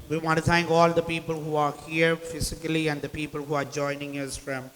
We want to thank all the people who are here physically and the people who are joining us from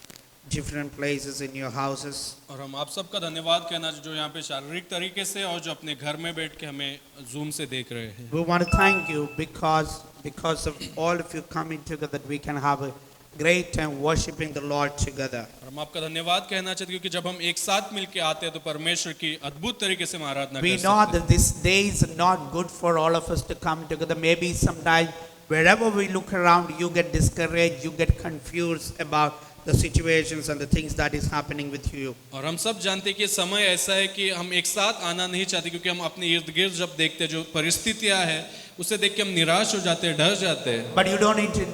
different places in your houses. और हम आप सबका धन्यवाद कहना जो यहाँ पे शारीरिक तरीके से और जो अपने घर में बैठ के हमें जूम से देख रहे हैं. We want to thank you because of all of you coming together that we can have a great time worshiping the Lord together. और हम आपका धन्यवाद कहना चाहते हैं क्योंकि जब हम एक साथ मिलके आते हैं तो परमेश्वर की अद्भुत तरीके से हम आराधना We कर know सकते हैं. that this day is not good for all of us to come together. Maybe sometimes wherever we look around, you get discouraged, you get confused about the situations and the things that is happening with you. और हम सब जानते हैं कि समय ऐसा है कि हम एक साथ आना नहीं चाहते क्योंकि हम अपने इर्द गिर्द जब देखते हैं जो परिस्थितियां हैं उसे देख के हम निराश हो जाते हैं, डर जाते हैं. But you don't need to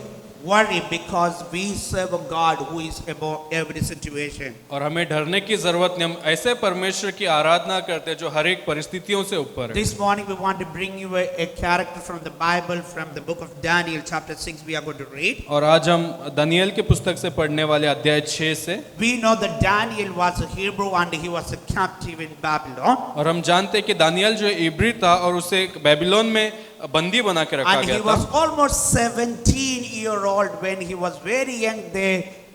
worry because we serve a God who is above every situation. और हमें डरने की जरूरत नहीं. हम ऐसे परमेश्वर की आराधना करते हैं जो हर एक परिस्थितियों से ऊपर है. This morning we want to bring you a character from the Bible, from the book of Daniel chapter 6 we are going to read. और आज हम दानियेल के पुस्तक से पढ़ने वाले अध्याय 6 से. We know that Daniel was a Hebrew and he was a captive in Babylon. और हम जानते हैं कि दानियेल जो इब्री था और उसे बेबीलोन में बंदी बना के रखा And गया he था. was almost 17-year-old when he was very young.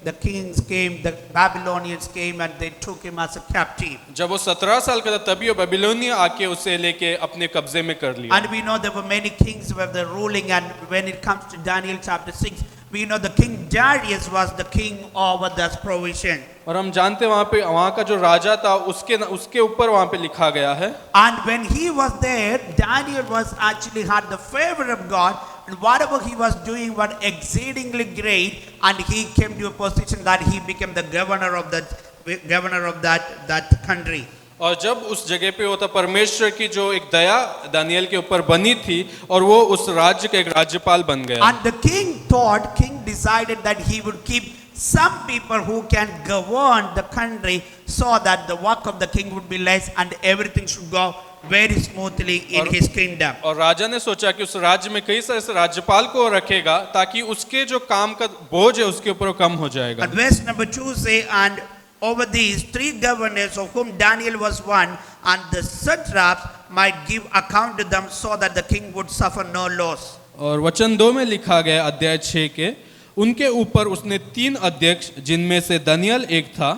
The kings came, the Babylonians came and they took him as a captive. जब वो 17 साल का था तभी वो बेबीलोनिया आके उसे लेके अपने कब्जे में कर लिया. And we know there were many kings who were ruling, and when it comes to Daniel chapter 6, we know the king Darius was the king over this provision. और हम जानते हैं वहाँ का जो राजा था उसके ऊपर वहाँ पे लिखा गया है. And when he was there, Daniel was actually had the favor of God, and whatever he was doing was exceedingly great, and he came to a position that he became the governor of that country. और जब उस जगह पे होता परमेश्वर की जो एक दया दानियेल के ऊपर बनी थी और वो उस राज्य का एक राज्यपाल बन गया. And the king decided that he would keep some people who can govern the country so that the work of the king would be less and everything should go very smoothly in his kingdom. और राजा ने सोचा कि उस राज्य में कई सारे राज्यपाल को रखेगा ताकि उसके जो काम का बोझ है उसके ऊपर कम हो जाएगा. And verse number 2 say, and over these 3 governors of whom Daniel was one, and the satraps might give account to them so that the king would suffer no loss. और वचन 2 में लिखा गया अध्याय 6 के, उनके ऊपर उसने 3 अध्यक्ष जिनमें से दानियेल एक था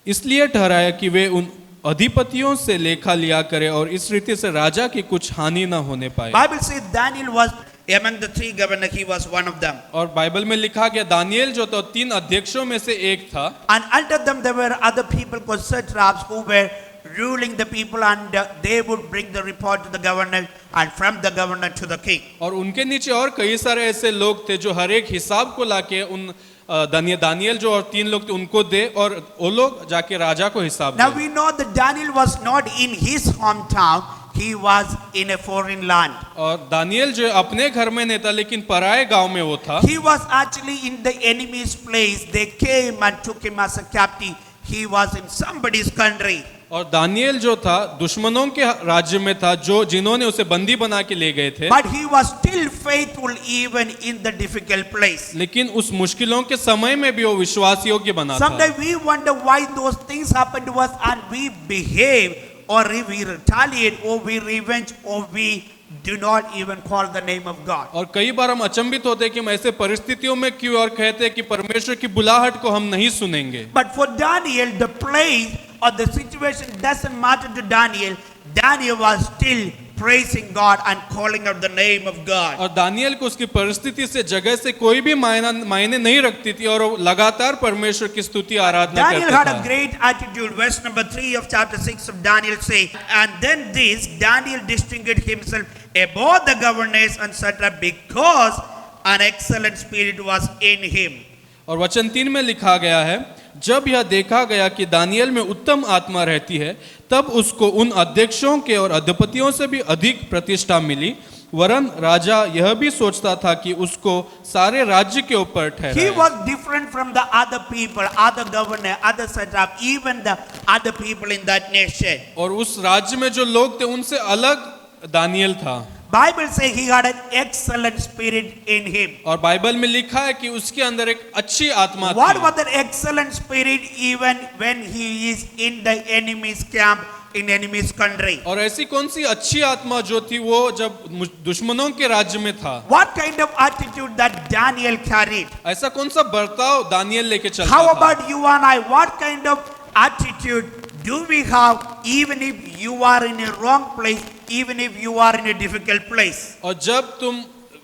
इसलिए ठहराया कि वे उन अधिपतियों से लेखा लिया करे और इस रीति से राजा की कुछ हानि न होने पाए. Bible says Daniel was among the 3 governors, he was one of them. और बाइबल में लिखा गया दानियेल जो था 3 अध्यक्षों में से एक था. And under them there were other people called satraps who were ruling the people, and they would bring the report to the governor, and from the governor to the king. और उनके नीचे और कई सारे ऐसे लोग थे जो हर एक हिसाब को लाके उन दानियेल जो और 3 लोग थे उनको दे और वो लोग जाके राजा को हिसाब Now they. we know that Daniel was not in his hometown, he was in a foreign land. और दानियेल जो अपने घर में नहीं था लेकिन पराये गांव में वो था. He was actually in the enemy's place. They came and took him as a captive. He was in somebody's country. और दानियेल जो था दुश्मनों के राज्य में था जो जिन्होंने उसे बंदी बना के ले गए थे. But he was still faithful even in the difficult place. लेकिन उस मुश्किलों के समय में भी वो विश्वास योग्य बना था. Sometimes we wonder why those things happen to us and we behave, or we retaliate, or we revenge, or we do not even call the name of God. और कई बार हम अचंभित होते हैं कि हम ऐसे परिस्थितियों में क्यों और कहते हैं कि परमेश्वर की बुलाहट को हम नहीं सुनेंगे. But for Daniel, the place or the situation doesn't matter to Daniel. Daniel was still praising God and calling out the name of God. और दानियेल को उसकी परिस्थिति से जगह से कोई भी मायने नहीं रखती थी और वो लगातार परमेश्वर की स्तुति आराधना Daniel करता had था. a great attitude. Verse number 3 of chapter 6 of Daniel say, and then this Daniel distinguished himself above the governors and satrap because an excellent spirit was in him. और वचन 3 में लिखा गया है, जब यह देखा गया कि दानियेल में उत्तम आत्मा रहती है तब उसको उन अध्यक्षों के और अधिपतियों से भी अधिक प्रतिष्ठा मिली. वरन राजा यह भी सोचता था कि उसको सारे राज्य के ऊपर He ठहराए. was different from the other people, other governor, other satrap, even the other people in that nation. और उस राज्य में जो लोग थे उनसे अलग दानियेल था. Bible says he had an excellent spirit in him. और बाइबल में लिखा है कि उसके अंदर एक अच्छी आत्मा What थी। was that excellent spirit even when he is in the enemy's camp, in enemy's country? और ऐसी कौन सी अच्छी आत्मा जो थी वो जब दुश्मनों के राज्य में था? What kind of attitude that Daniel carried? ऐसा कौन सा बर्ताव दानियल लेके चलता How था? about you and I? What kind of attitude do we have even if you are in a wrong place, even if you are in a difficult place? और जब तुम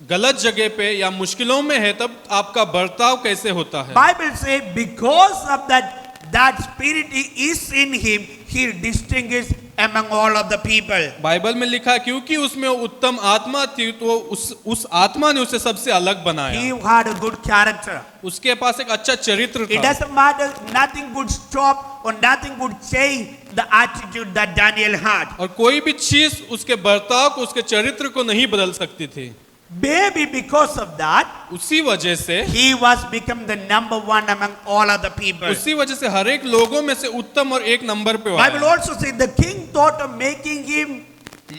गलत जगह पे या मुश्किलों में है तब आपका बर्ताव कैसे होता है? Bible says because of that spirit is in him, he distinguished among all of the people. Bible में लिखा है क्योंकि उसमें उत्तम आत्मा थी तो उस आत्मा ने उसे सबसे अलग He बनाया। had a good character. उसके पास एक अच्छा चरित्र It था। doesn't matter, nothing could stop or nothing could change the attitude that Daniel had. और कोई भी चीज उसके बर्ताव को उसके चरित्र को नहीं बदल सकती थी। Maybe because of that, उसी वजह से he was become the number one among all other people. उसी वजह से हर एक लोगों में से उत्तम और एक नंबर पे Bible आया। also says the king thought of making him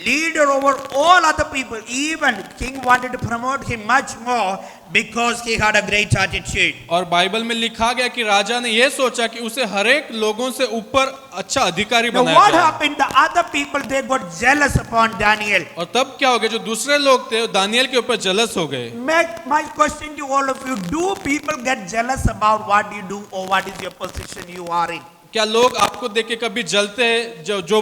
leader over all other people. Even king wanted to promote him much more because he had a great attitude. और बाइबल में लिखा गया कि राजा ने यह सोचा कि उसे हर एक लोगों से ऊपर अच्छा अधिकारी Now बनाया what जाए। happened? The other people, they got jealous upon Daniel. और तब क्या हो गया? जो दूसरे लोग थे दानियल के ऊपर जलस हो गए। My question to all of you, do people get jealous about what you do or what is your position you are in? क्या लोग आपको देख के कभी जलते हैं जो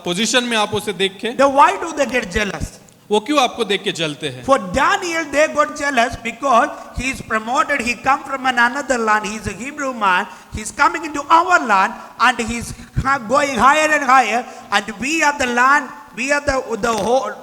पोजीशन में आप उसे देख के? Then why do they get jealous? वो क्यों आपको देख के जलते हैं? For Daniel, they got jealous because he is promoted. He come from another land. He is a Hebrew man. He is coming into our land and he is going higher and higher. And we are the land. We are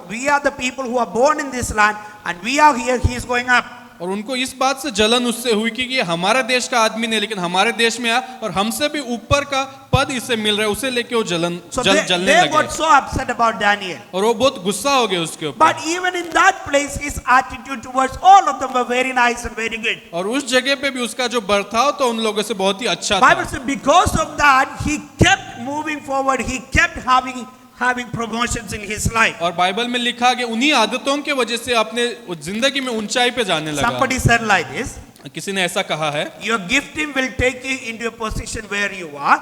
we are the people who are born in this land. And we are here. He is going up. और उनको इस बात से जलन उससे हुई कि ये हमारे देश का आदमी नहीं लेकिन हमारे देश में आया और हमसे भी ऊपर का पद इसे मिल रहा है, उसे लेके वो So जलने they got लगे so upset about Daniel. और वो बहुत गुस्सा हो गए उसके ऊपर। But even in that place, his attitude towards all of them were very nice and very good. और उस जगह पे भी उसका जो बर्ताव तो उन लोगों से बहुत ही अच्छा Bible था। says because of that, he kept moving forward. He kept having promotions in his life. और बाइबल में लिखा कि उन्हीं आदतों के वजह से अपने जिंदगी में ऊंचाई पे जाने लगा। Somebody said like this, किसी ने ऐसा कहा है, your gifting will take you into a position where you are.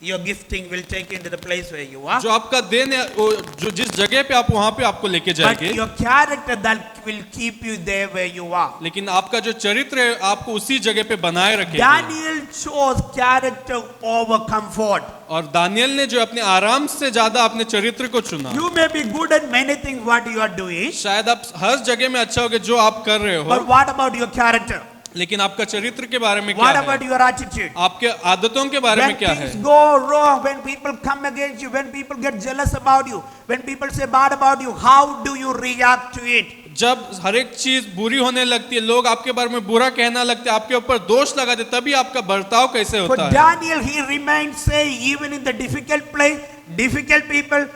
Your gifting will take you into the place where you are. जो आपका देन है वो जो जिस जगह पे आप वहां पे आपको लेके But जाएंगे, your character that will keep you there where you are. लेकिन आपका जो चरित्र है आपको उसी जगह पे बनाए रखेगा। Daniel chose character over comfort. और दानियल ने जो अपने आराम से ज्यादा अपने चरित्र को चुना। You may be good at many things what you are doing, शायद आप हर जगह में अच्छा होगे जो आप कर रहे but हो, what about your character? लेकिन आपका चरित्र के बारे में क्या What है? about your attitude? आपके आदतों के बारे When में क्या है? things go wrong, when people come against you, when people get jealous about you, when people say bad about you, how do you react to it? जब हर एक चीज बुरी होने लगती है, लोग आपके बारे में बुरा कहना लगते हैं, आपके ऊपर दोष लगाते, तभी आपका बर्ताव कैसे For होता है? Daniel, he remained saying, even in the difficult place, difficult people,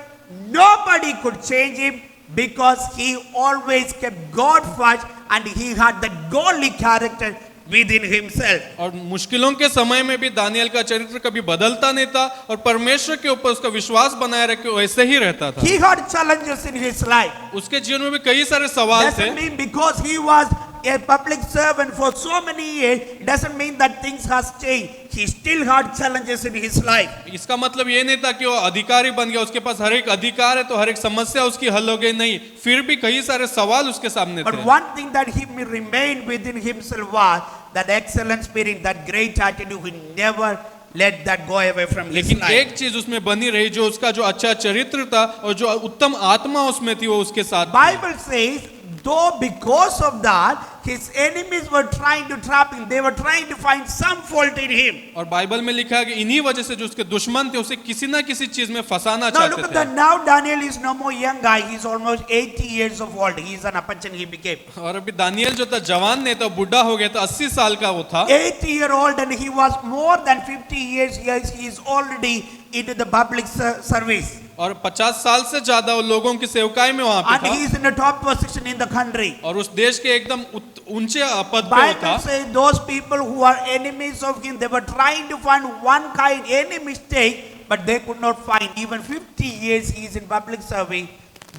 nobody could change him because he always kept God first and he had that godly character within himself. और मुश्किलों के समय में भी दानियल का चरित्र कभी बदलता नहीं था और परमेश्वर के ऊपर उसका विश्वास बनाए रखे वैसे ही रहता था। He had challenges in his life. उसके जीवन में भी कई सारे सवाल थे। Doesn't mean because he was a public servant for so many years, doesn't mean that things has changed. He still had challenges in his life. इसका मतलब ये नहीं था कि वो अधिकारी बन गया, उसके पास हर एक अधिकार है तो हर एक समस्या उसकी हल हो गई, नहीं, फिर भी कई सारे सवाल उसके सामने But थे। one thing that he remained within himself was that excellent spirit, that great attitude. He never let that go away from his लेकिन life. एक चीज उसमें बनी रही, जो उसका जो अच्छा चरित्र था और जो उत्तम आत्मा उसमें थी वो उसके साथ थी। Bible says, though because of that, his enemies were trying to trap him. They were trying to find some fault in him. और बाइबल में लिखा है कि इन्हीं वजह से जो उसके दुश्मन थे उसे किसी ना किसी चीज में फंसाना Now look चाहते at थे। that. Now Daniel is no more young guy. He's almost 80 years of old. He's an apachan he became. और अभी दानियल जो था जवान नहीं था, बुढ़ा हो गया था, 80 साल का वो था 80-year-old, and he was more than 50 years. He is already into the public service. और 50 साल से ज्यादा वो लोगों की सेवकाई में वहां पे And he था is in a top position in the country. और उस देश के एकदम ऊंचे पद पे वो Bible था। says those people who are enemies of him, they were trying to find one kind, any mistake, but they could not find. Even 50 years he is in public service,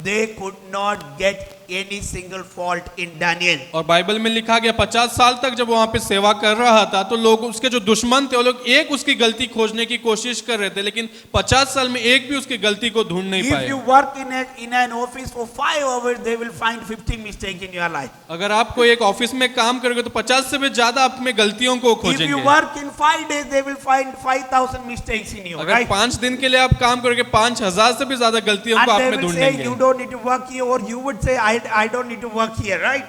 they could not get any single fault in Daniel. और Bible में लिखा गया 50 साल तक जब वो वहां पे सेवा कर रहा था तो लोग उसके जो दुश्मन थे वो लोग एक उसकी गलती खोजने की कोशिश कर रहे थे, लेकिन 50 साल में एक भी उसकी गलती को ढूंढ नहीं If पाए। you work in an office for 5 hours, they will find 50 mistakes in your life. अगर आपको एक ऑफिस में काम करोगे तो 50 से भी ज्यादा आप में गलतियों को If you खोजेंगे। work in 5 days, they will find 5,000 mistakes in you, अगर right? 5 दिन के लिए आप काम करोगे 5,000 से भी ज्यादा गलतियों And को आप they में will say ढूंढेंगे। you don't need to work here, or you would say I don't need to work here, right?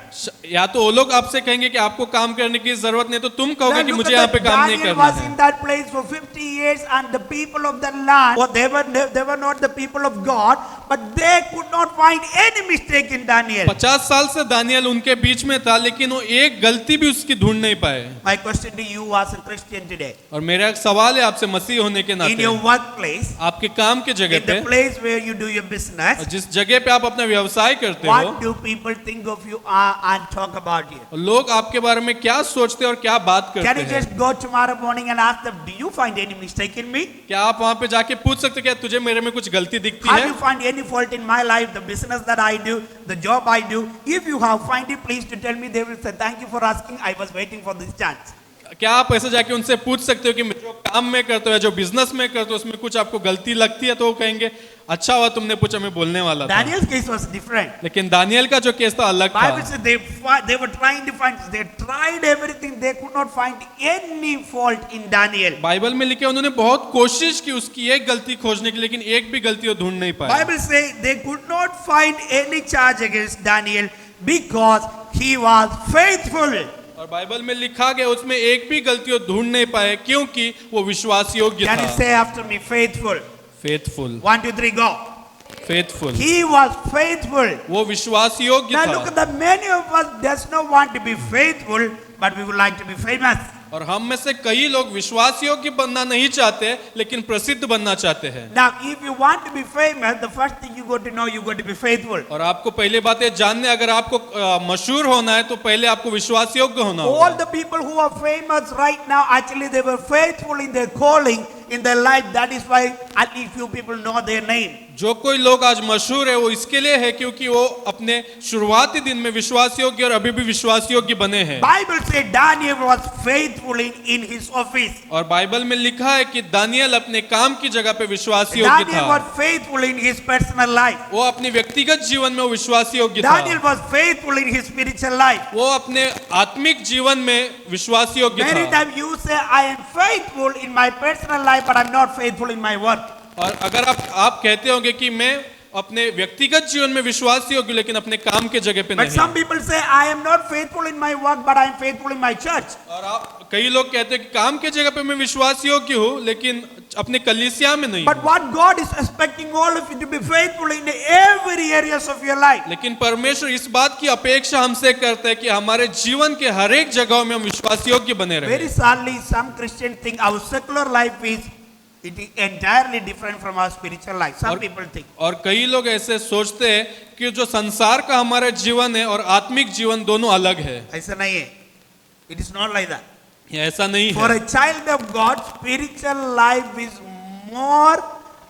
या तो वो लोग आपसे कहेंगे कि आपको काम करने की जरूरत नहीं, तो तुम कहोगे Then कि look मुझे at यहाँ that. पे काम नहीं Daniel करना was है। in that place for 50 years, and the people of the land, well, they were not the people of God, but they could not find any mistake in Daniel. 50 साल से Daniel उनके बीच में था, लेकिन वो एक गलती भी उसकी ढूंढ नहीं पाए। My question to you as a Christian today, और मेरा एक सवाल है आपसे मसीह होने के in नाते, your workplace, आपके काम के जगह in पे, the place where you do your business, और जिस जगह पे आप अपना व्यवसाय करते हो, what do people think of you and talk about you? लोग आपके बारे में क्या सोचते हैं और क्या बात Can करते you हैं? just go tomorrow morning and ask them, do you find any mistake in me? क्या आप वहां पे जाके पूछ सकते हो क्या तुझे मेरे में कुछ गलती दिखती Have है? you found any fault in my life, the business that I do, the job I do? If you have find it, please to tell me. They will say, thank you for asking. I was waiting for this chance. क्या आप ऐसे जाके उनसे पूछ सकते हो कि जो काम में करते हो या जो बिजनेस में करते हो उसमें कुछ आपको गलती लगती है, तो वो कहेंगे अच्छा हुआ तुमने पूछा, मैं बोलने वाला था। Daniel's case was different. लेकिन दानियल का जो केस था अलग Bible था। says they were trying to find. They tried everything. They could not find any fault in Daniel. Bible में लिखे उन्होंने बहुत कोशिश की उसकी एक गलती खोजने की, लेकिन एक भी गलती वो ढूंढ नहीं पाए। Bible says they could not find any charge against Daniel because he was faithful. और बाइबल में लिखा गया उसमें एक भी गलती वो ढूंढ नहीं पाए क्योंकि वो विश्वास योग्य Can you था। say after me, faithful? Faithful, 1, 2, 3, go. Faithful, He was faithful. वो विश्वास योग्य Now look था। at that. Many of us does not want to be faithful, but we would like to be famous. और हम में से कई लोग विश्वास योग्य बनना नहीं चाहते, लेकिन प्रसिद्ध बनना चाहते हैं। Now, if you want to be famous, the first thing you got to know, you got to be faithful. और आपको पहले बात है जानने, अगर आपको मशहूर होना है तो पहले आपको विश्वास योग्य होना All होगा। the people who are famous right now, actually, they were faithful in their calling, in their life. That is why at least few people know their name. जो कोई लोग आज मशहूर है वो इसके लिए है क्योंकि वो अपने शुरुआती दिन में विश्वास योग्य और अभी भी विश्वास योग्य बने हैं। Bible said Daniel was faithful in his office. और बाइबल में लिखा है कि दानियल अपने काम की जगह पे विश्वास योग्य Daniel था। was faithful in his personal life. वो अपने व्यक्तिगत जीवन में वो विश्वास योग्य Daniel था। was faithful in his spiritual life. वो अपने आत्मिक जीवन में विश्वास योग्य Many था। times you say, I am faithful in my personal life, but I'm not faithful in my work. और अगर आप कहते होंगे कि मैं अपने व्यक्तिगत जीवन में विश्वास योग्य लेकिन अपने काम के जगह पे But नहीं। some people say, I am not faithful in my work, but I am faithful in my church. और आप कई लोग कहते हैं कि काम के जगह पे मैं विश्वास योग्य हूँ लेकिन अपने कलीसिया में नहीं But हूँ। what God is expecting all of you to be faithful in every areas of your life. लेकिन परमेश्वर इस बात की अपेक्षा हमसे करता है कि हमारे जीवन के हर एक जगहों में हम विश्वास योग्य बने रहें। Very sadly, some Christians think our secular life is entirely different from our spiritual life. Some people think. और कई लोग ऐसे सोचते हैं कि जो संसार का हमारा जीवन है और आत्मिक जीवन दोनों अलग है। ऐसा नहीं है. It is not like that. ये ऐसा नहीं For है। a child of God, spiritual life is more,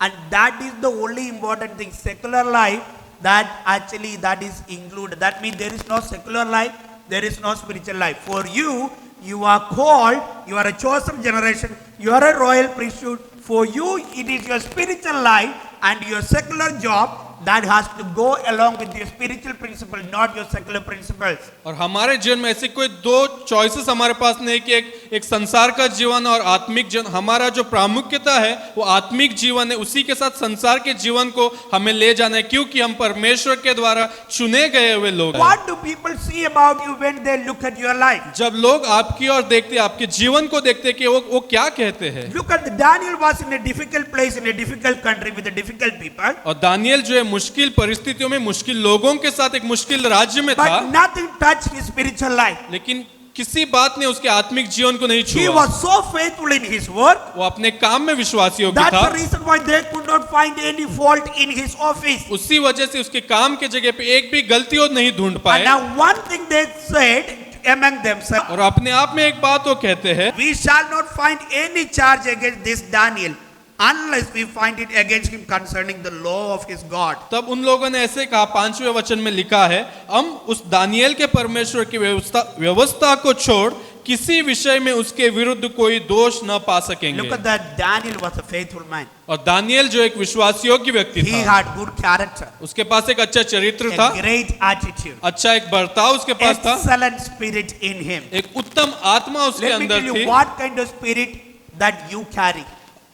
and that is the only important thing. Secular life, that is included. That means there is no secular life, there is no spiritual life. For you, you are called, you are a chosen generation, you are a royal priesthood. For you, it is your spiritual life and your secular job that has to go along with your spiritual principle, not your secular principles. और हमारे जीवन में ऐसे कोई दो choices हमारे पास नहीं कि एक संसार का जीवन और आत्मिक जीवन। हमारा जो प्रामुख्यता है वो आत्मिक जीवन है, उसी के साथ संसार के जीवन को हमें ले जाना है क्योंकि हम परमेश्वर के द्वारा चुने गए हुए लोग हैं। What do people see about you when they look at your life? जब लोग आपकी ओर देखते हैं, आपके जीवन को देखते हैं कि वो क्या कहते हैं। Look at Daniel was in a difficult place, in a difficult country with a difficult people. और दानियल जो है मुश्किल परिस्थितियों में मुश्किल लोगों के साथ एक मुश्किल राज्य में था, But nothing touched his spiritual life. लेकिन किसी बात ने उसके आत्मिक जीवन को नहीं He छुआ। was so faithful in his work. वो अपने काम में विश्वास योग्य That's था। the reason why they could not find any fault in his office. उसी वजह से उसके काम के जगह पे एक भी गलती वो नहीं ढूंढ And पाए। now one thing they said among themselves, और अपने आप में एक बात वो कहते हैं, we shall not find any charge against this Daniel unless we find it against him concerning the law of his God. तब उन लोगों ने ऐसे कहा, 5वें वचन में लिखा है, हम उस दानियल के परमेश्वर की व्यवस्था को छोड़ किसी विषय में उसके विरुद्ध कोई दोष न पा सकेंगे। Look at that, Daniel was a faithful man. और दानियल जो एक विश्वास योग्य व्यक्ति He था, had good character, उसके पास एक अच्छा चरित्र था, a great attitude, अच्छा एक बर्ताव उसके पास था, excellent spirit in him. एक उत्तम आत्मा उसके Let me अंदर tell थी। you what kind of spirit that you carry.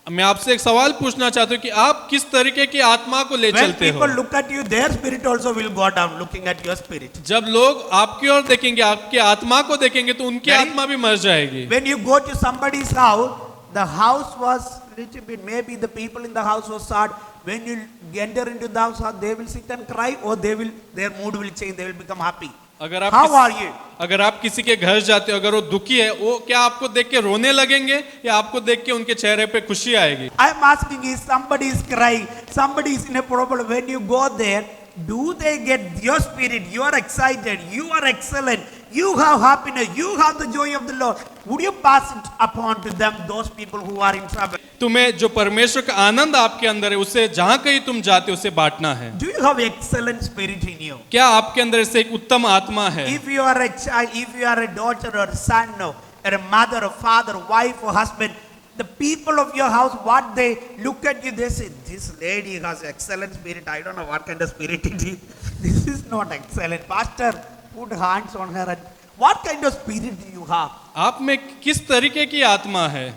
मैं आपसे एक सवाल पूछना चाहता हूँ कि आप किस तरीके की आत्मा को ले When चलते हो? people look at you, their spirit also will go down looking at your spirit. जब लोग आपकी ओर देखेंगे, आपकी आत्मा को देखेंगे, तो उनकी Right? आत्मा भी मर जाएगी। When you go to somebody's house, the house was little bit, maybe the people in the house was sad. When you enter into the house, they will sit and cry, or their mood will change, they will become happy. अगर आप How are you? अगर आप किसी के घर जाते हो, अगर वो दुखी है, वो क्या आपको देख के रोने लगेंगे या आपको देख के उनके चेहरे पे खुशी आएगी? I am asking is somebody is crying, somebody is in a problem. When you go there, do they get your spirit? You are excited, you are excellent, you have happiness, you have the joy of the Lord. Would you pass it upon to them, those people who are in trouble? तुम्हें जो परमेश्वर का आनंद आपके अंदर है, उसे जहां कहीं तुम जाते हो, उसे बांटना है। Do you have excellent spirit in you? क्या आपके अंदर से एक उत्तम आत्मा है? If you are a child, if you are a daughter or a son or a mother or father, wife or husband, the people of your house, what they look at you, they say, this lady has excellent spirit. I don't know what kind of spirit it is. This is not excellent. Pastor, put hands on her. And what kind of spirit do you have? आप में किस तरीके की आत्मा है?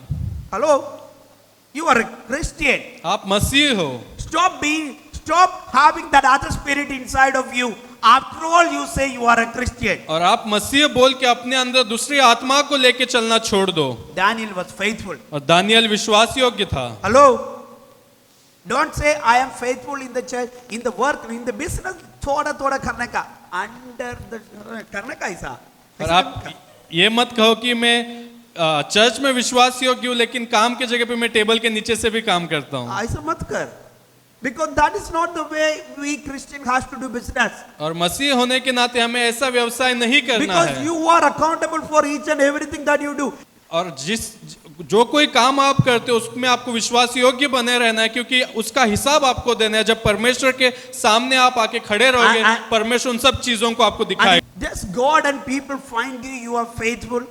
Hello? You are a Christian. आप मसीह हो। Stop having that other spirit inside of you. After all, you say you are a Christian. और आप मसीह बोल के अपने अंदर दूसरी आत्मा को लेके चलना छोड़ दो। Daniel was faithful. और दानियल विश्वास योग्य था। Hello? Don't say I am faithful in the church, in the work, in the business. थोड़ा करने का. Under the करने का ऐसा. और आप ये मत कहो कि मैं चर्च में विश्वास योग्य हूँ, लेकिन काम के जगह पे मैं टेबल के नीचे से भी काम करता हूँ। ऐसा मत कर. Because that is not the way we Christian has to do business. और मसीह होने के नाते हमें ऐसा व्यवसाय नहीं करना Because है। you are accountable for each and everything that you do. और जो कोई काम आप करते हो उसमें आपको विश्वास योग्य बने रहना है, क्योंकि उसका हिसाब आपको देना है। जब परमेश्वर के सामने आप आके खड़े रहोगे, परमेश्वर उन सब चीजों को आपको दिखाएगा। Just God and people find you are faithful.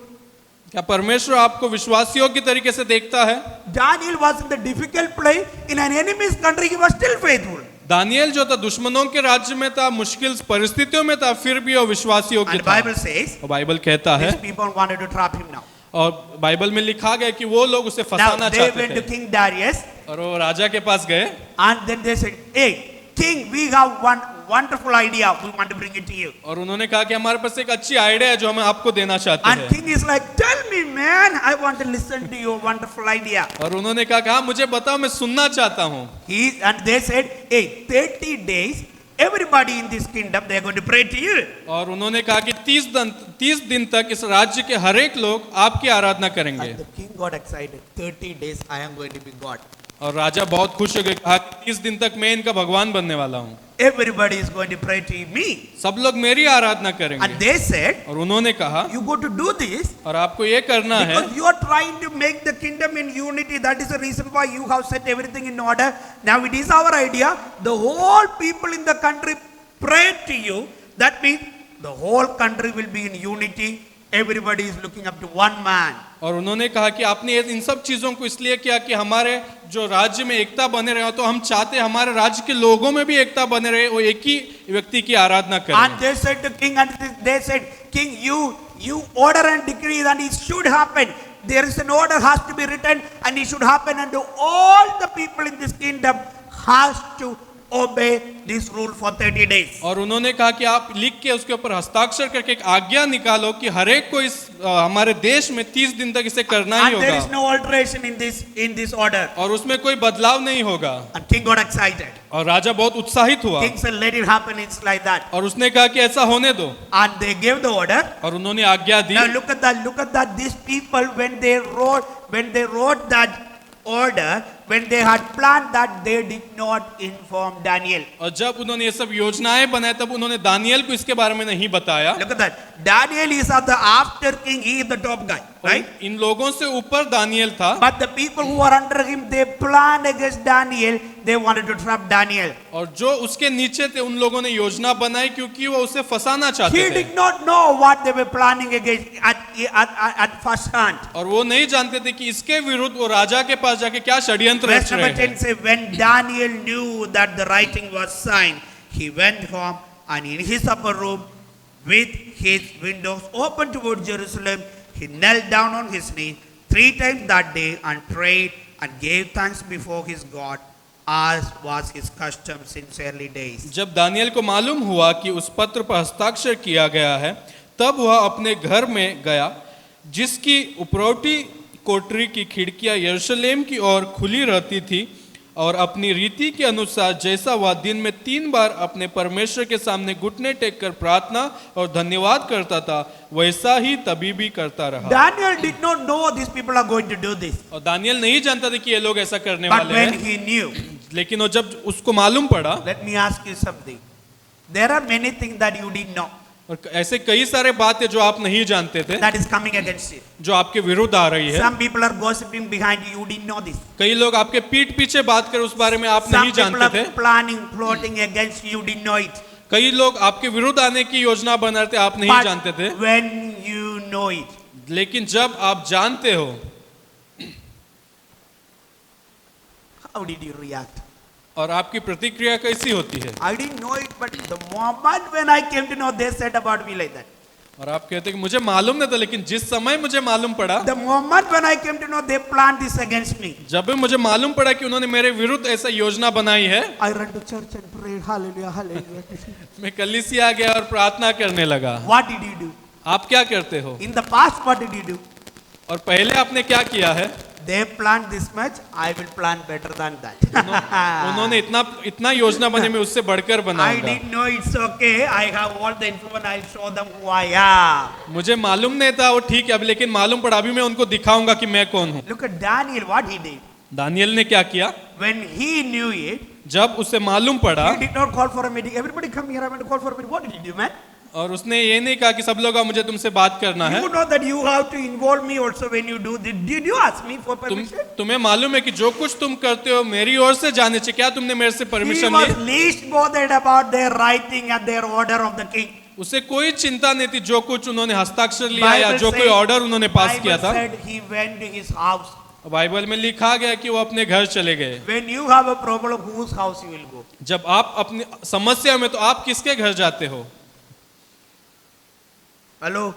क्या परमेश्वर आपको विश्वास योग्य तरीके से देखता है? Daniel was in the difficult place in an enemy's country. He was still faithful. Daniel जो था दुश्मनों के राज्य में था, मुश्किल परिस्थितियों में था, फिर भी वो विश्वास योग्य And था। Bible says, और बाइबल कहता है, these people wanted to trap him now. और बाइबल में लिखा गया कि वो लोग उसे Now फंसाना they चाहते went to थे। King Darius और वो राजा के पास गए and then they said, hey, King, we have one wonderful idea. We want to bring it to you. और उन्होंने कहा कि हमारे पास एक अच्छी आइडिया है जो हम आपको देना चाहते And हैं। King is like, tell me, man, I want to listen to your wonderful idea. और उन्होंने कहा कि हाँ, मुझे बताओ, मैं सुनना चाहता हूँ। And they said, hey, 30 days, everybody in this kingdom, they are going to pray to you. और उन्होंने कहा कि 30 दिन तक इस राज्य के हर एक लोग आपकी आराधना करेंगे। And the king got excited. 30 days, I am going to be God. और राजा बहुत खुश हो गए, कहा कि 30 दिन तक मैं इनका भगवान बनने वाला हूँ। Everybody is going to pray to me. सब लोग मेरी आराधना And करेंगे। they said, और उन्होंने कहा, you go to do this और आपको ये करना है because you are trying to make the kingdom in unity. That is the reason why you have set everything in order. Now it is our idea. The whole people in the country pray to you. That means the whole country will be in unity. Everybody is looking up to one man. और उन्होंने कहा कि आपने इन सब चीजों को इसलिए किया कि हमारे जो राज्य में एकता बने रहे, तो हम चाहते हैं हमारे राज्य के लोगों में भी एकता बने रहे, वो एक ही व्यक्ति की आराधना And करें। they said to king, and they said, King, you order and decree that it should happen. There is an order has to be written, and it should happen, and all the people in this kingdom has to obey this rule for 30 days. और उन्होंने कहा कि आप लिख के उसके ऊपर हस्ताक्षर करके एक आज्ञा निकालो कि हर एक को इस हमारे देश में 30 दिन तक इसे करना ही And there is होगा, no alteration in this order. और उसमें कोई बदलाव नहीं होगा। And king got excited. और राजा बहुत उत्साहित हुआ King said, let it happen. It's like that. और उसने कहा कि ऐसा होने दो, And they gave the order. और उन्होंने आज्ञा दी। Now look at that. These people, when they wrote that order, when they had planned that, they did not inform Daniel. और जब उन्होंने ये सब योजनाएं बनाए तब उन्होंने दानियल को इसके बारे में नहीं बताया। Look at that. Daniel is of the after king. He is the top guy, right? इन लोगों से ऊपर दानियल था, But the people who are under him, they planned against Daniel. They wanted to trap Daniel. और जो उसके नीचे थे उन लोगों ने योजना बनाई क्योंकि वो उसे फंसाना He चाहते थे। did not know what they were planning against at first hand. और वो नहीं जानते थे कि इसके विरुद्ध वो राजा के पास जाके क्या षड्यंत्र Verse रच number रहे 10 हैं। says, when Daniel knew that the writing was signed, he went home and in his upper room with his windows open toward Jerusalem, he knelt down on his knees 3 times that day and prayed and gave thanks before his God, as was his custom since early days. जब Daniel को मालूम हुआ कि उस पत्र पर हस्ताक्षर किया गया है, तब वह अपने घर में गया, जिसकी उपरोटी कोठरी की खिड़कियां यरूशलेम की ओर खुली रहती थी, और अपनी रीति के अनुसार जैसा वह दिन में 3 बार अपने परमेश्वर के सामने घुटने टेक कर प्रार्थना और धन्यवाद करता था, वैसा ही तभी भी करता रहा। Daniel did not know these people are going to do this. और दानियल नहीं जानता था कि ये लोग ऐसा करने But वाले when हैं, he knew, लेकिन वो जब उसको मालूम पड़ा, let me ask you something. There are many things that you didn't know और ऐसे कई सारे बातें जो आप नहीं जानते थे, that is coming against you. जो आपके विरुद्ध आ रही है। Some people are gossiping behind you. You didn't know this. कई लोग आपके पीठ पीछे बात कर उस बारे में आप Some नहीं people जानते are थे। planning, plotting against you. You didn't know it. कई लोग आपके विरुद्ध आने की योजना बना रहे थे, आप नहीं जानते थे। But when you know it, लेकिन जब आप जानते हो, how did you react? और आपकी प्रतिक्रिया कैसी होती है? I didn't know it, but the moment when I came to know, they said about me like that. और आप कहते हैं कि मुझे मालूम नहीं था, लेकिन जिस समय मुझे मालूम पड़ा, The moment when I came to know, they planned this against me. जब भी मुझे मालूम पड़ा कि उन्होंने मेरे विरुद्ध ऐसा योजना बनाई है, I ran to church and prayed, hallelujah, hallelujah. मैं कलीसिया गया और प्रार्थना करने लगा। What did you do? आप क्या करते हो? In the past, what did you do? और पहले आपने क्या किया है? They planned this much, I will plan better than that. उन्होंने इतना योजना बने, मैं उससे बढ़कर I बनाऊंगा। didn't know it's okay. I have all the influence. I'll show them who I am. मुझे मालूम नहीं था, वो ठीक है, अब लेकिन मालूम पड़ा, अभी मैं उनको दिखाऊंगा कि मैं कौन हूँ। Look at Daniel, what he did. Daniel ने क्या किया? When he knew it, जब उसे मालूम पड़ा, he did not call for a meeting. Everybody come here, I want to call for a meeting. What did he do, man? और उसने ये नहीं कहा कि सब लोग आओ, मुझे तुमसे बात करना है। You know that you have to involve me also when you do this. Did you ask me for permission? तुम्हें मालूम है कि जो कुछ तुम करते हो मेरी ओर से जाने चाहिए, क्या तुमने मेरे से He परमिशन was ली? least bothered about their writing and their order of the king. उसे कोई चिंता नहीं थी जो कुछ उन्होंने हस्ताक्षर लिया या जो कोई said- ऑर्डर उन्होंने पास किया Bible था। said he went to his house. Bible में लिखा गया कि वो अपने घर चले गए। When you have a problem, whose house you will go? जब आप अपनी समस्या में, तो आप किसके घर जाते हो? Hello?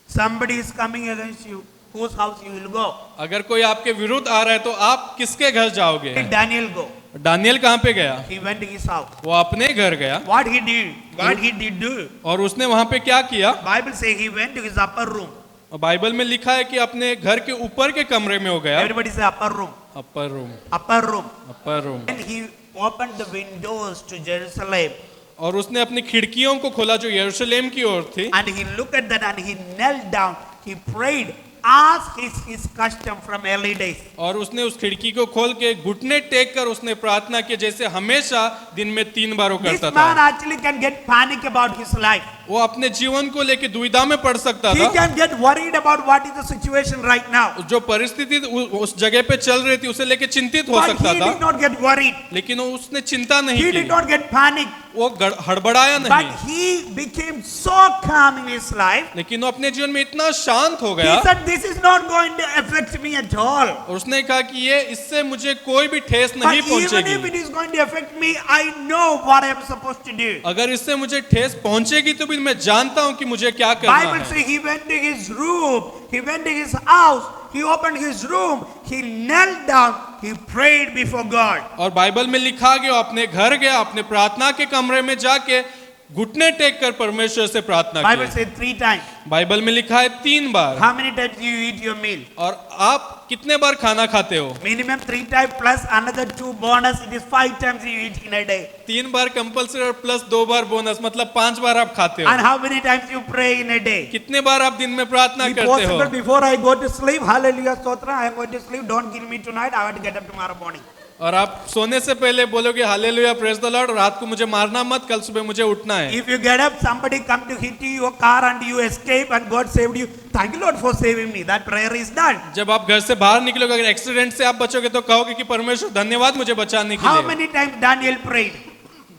Somebody is coming against you. Whose house you will go? अगर कोई आपके विरुद्ध आ रहा है तो आप किसके घर जाओगे? Did Daniel go? दानियल कहाँ पे गया? He went to his house. वो अपने घर गया। What he did? What he did do? और उसने वहां पे क्या किया? Bible say he went to his upper room. और बाइबल में लिखा है कि अपने घर के ऊपर के कमरे में हो गया। Everybody say upper room. Upper room, Upper room. Upper room. And he opened the windows to Jerusalem. और उसने अपनी खिड़कियों को खोला जो यरूशलेम की ओर थी, And he looked at that and he knelt down. He prayed as his custom from early days. और उसने उस खिड़की को खोल के घुटने टेक कर उसने प्रार्थना की, जैसे हमेशा दिन में 3 बार वो This करता man था। actually can get panic about his life. वो अपने जीवन को लेके दुविधा में पड़ सकता He था। can get worried about what is the situation right now. जो परिस्थिति उस जगह पे चल रही थी उसे लेके चिंतित हो But सकता he था, did not get worried. लेकिन उसने चिंता नहीं He की, did not get panic. वो हड़बड़ाया But नहीं, he became so calm in his life. लेकिन वो अपने जीवन में इतना शांत हो He गया said, this is not going to affect me at all. और उसने कहा कि ये इससे मुझे कोई भी ठेस But नहीं even if पहुंचेगी। it is going to affect me, I know what I am supposed to do. अगर इससे मुझे ठेस पहुंचेगी तो भी मैं जानता हूं कि मुझे क्या करना Bible है। says he went to his room, he went to his house, he opened his room, he knelt down, he prayed before God. और बाइबल में लिखा गया अपने घर गया, अपने प्रार्थना के कमरे में जाके घुटने टेक कर परमेश्वर से प्रार्थना Bible की। says 3 times. बाइबल में लिखा है 3 बार। How many times do you eat your meal? और आप कितने बार खाना खाते हो? Minimum 3 times plus another 2 bonus. It is 5 times you eat in a day. 3 bar compulsory और प्लस 2 बार बोनस, मतलब 5 बार आप खाते हो। And how many times you pray in a day? कितने बार आप दिन में प्रार्थना If करते हो? possible, before I go to sleep, hallelujah, stotra, I am going to sleep. Don't kill me tonight. I have to get up tomorrow morning. और आप सोने से पहले बोलोगे हालेलुया प्रेज द लॉर्ड, रात को मुझे मारना मत, कल सुबह मुझे उठना है। If you get up, somebody come to hit you your car and you escape and God saved you. Thank you Lord for saving me. That prayer is done. जब आप घर से बाहर निकलोगे, अगर एक्सीडेंट से आप बचोगे तो कहोगे कि परमेश्वर धन्यवाद मुझे बचाने के How लिए। many times Daniel prayed?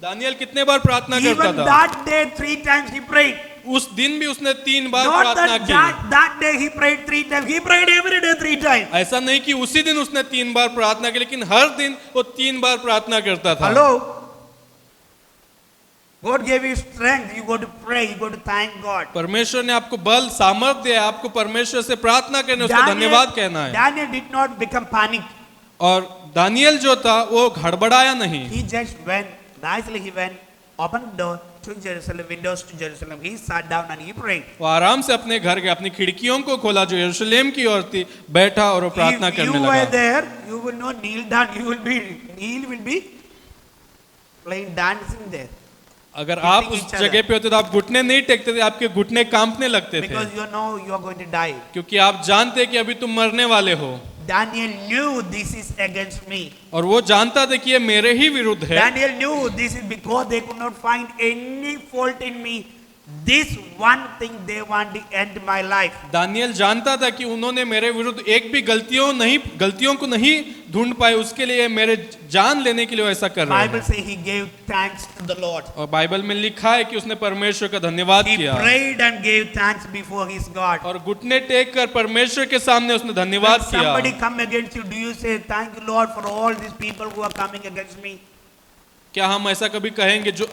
Daniel कितने बार प्रार्थना करता Even था? that day 3 times he prayed. उस दिन भी उसने 3 बार Not प्रार्थना that, की। that day he prayed 3 times. He prayed every day 3 times. ऐसा नहीं कि उसी दिन उसने 3 बार प्रार्थना की, लेकिन हर दिन वो 3 बार प्रार्थना करता था। Hello? God gave you strength. You go to pray. You go to thank God. परमेश्वर ने आपको बल सामर्थ्य दिया, आपको परमेश्वर से प्रार्थना करने, उसको धन्यवाद कहना है। Daniel did not become panic. और दानियल जो था वो घड़बड़ाया नहीं। He just went, nicely he went, opened the door to Jerusalem, windows to Jerusalem. He sat down and he prayed. वो आराम से अपने घर के अपनी खिड़कियों को खोला जो यरूशलेम की ओर थी, बैठा और वो प्रार्थना If you करने were लगा। there, you will not kneel down. Kneel will be playing dancing there. अगर आप Hitting उस each other. जगह पे होते तो आप घुटने नहीं टेकते थे, आपके घुटने कांपने लगते थे, Because you know you are going to die. क्योंकि आप जानते कि अभी तुम मरने वाले हो। Daniel knew this is against me. और वो जानता था कि ये मेरे ही विरुद्ध है। Daniel knew this is because they could not find any fault in me. This one thing they want to end my life. Daniel जानता था कि उन्होंने मेरे विरुद्ध एक भी गलतियों को नहीं ढूंढ पाए, उसके लिए मेरे जान लेने के लिए वो ऐसा कर रहे Bible हैं। says he gave thanks to the Lord. और बाइबल में लिखा है कि उसने परमेश्वर का धन्यवाद He किया prayed and gave thanks before his God. और घुटने टेक कर परमेश्वर के सामने उसने When धन्यवाद somebody किया। come against you, do you say thank you Lord for all these people who are coming against me? क्या हम ऐसा कभी कहेंगे जो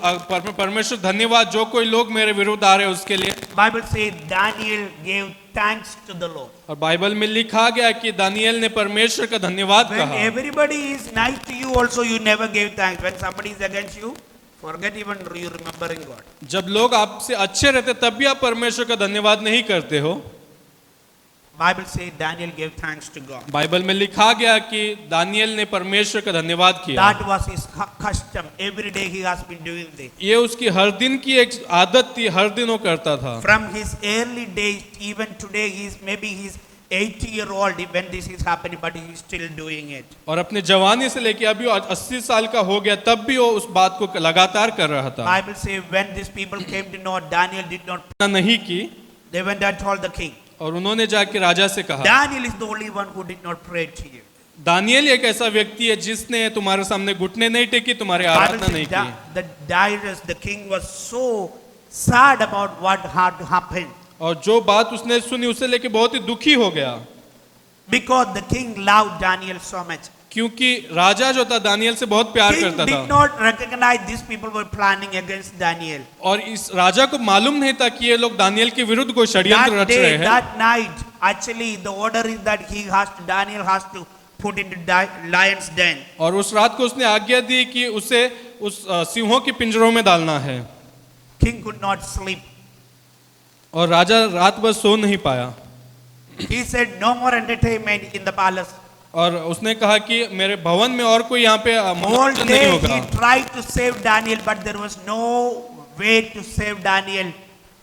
परमेश्वर धन्यवाद, जो कोई लोग मेरे विरुद्ध आ रहे हैं उसके लिए? Bible says Daniel gave thanks to the Lord. और बाइबल में लिखा गया कि दानियल ने परमेश्वर का धन्यवाद When कहा। everybody is nice to you, also you never gave thanks. When somebody is against you, forget even you remembering God. जब लोग आपसे अच्छे रहते तब भी आप परमेश्वर का धन्यवाद नहीं करते हो। Bible says Daniel gave thanks to God. Bible में लिखा गया कि दानियल ने परमेश्वर का धन्यवाद किया। That was his custom. Every day he has been doing this. ये उसकी हर दिन की एक आदत थी, हर दिन वो करता था। From his early days, even today, he's 80-year-old when this is happening, but he is still doing it. और अपने जवानी से लेके अभी 80 साल का हो गया तब भी वो उस बात को लगातार कर रहा था। Bible says when these people came to know Daniel did not, नहीं की they went and told the king. और उन्होंने जाके राजा से कहा, Daniel is the only one who did not pray to you. Daniel एक ऐसा व्यक्ति है जिसने तुम्हारे सामने घुटने नहीं टेकी, तुम्हारी Bible आराधना नहीं says की। the king was so sad about what had happened और जो बात उसने सुनी उससे लेके बहुत ही दुखी हो गया, because the king loved Daniel so much. क्योंकि राजा जो था दानियल से बहुत प्यार King करता did था। not recognize these people were planning against Daniel. और इस राजा को मालूम नहीं था कि ये लोग दानियल के विरुद्ध कोई षड्यंत्र That रच रहे day, हैं। that night, actually the order is that Daniel has to put into lion's den. और उस रात को उसने आज्ञा दी कि उसे उस सिंहों के पिंजरों में डालना है। King could not sleep. और राजा रात भर सो नहीं पाया। He said no more entertainment in the palace. और उसने कहा कि मेरे भवन में और कोई यहाँ पे All मनोरंजन नहीं day होगा। he tried to save Daniel, but there was no way to save Daniel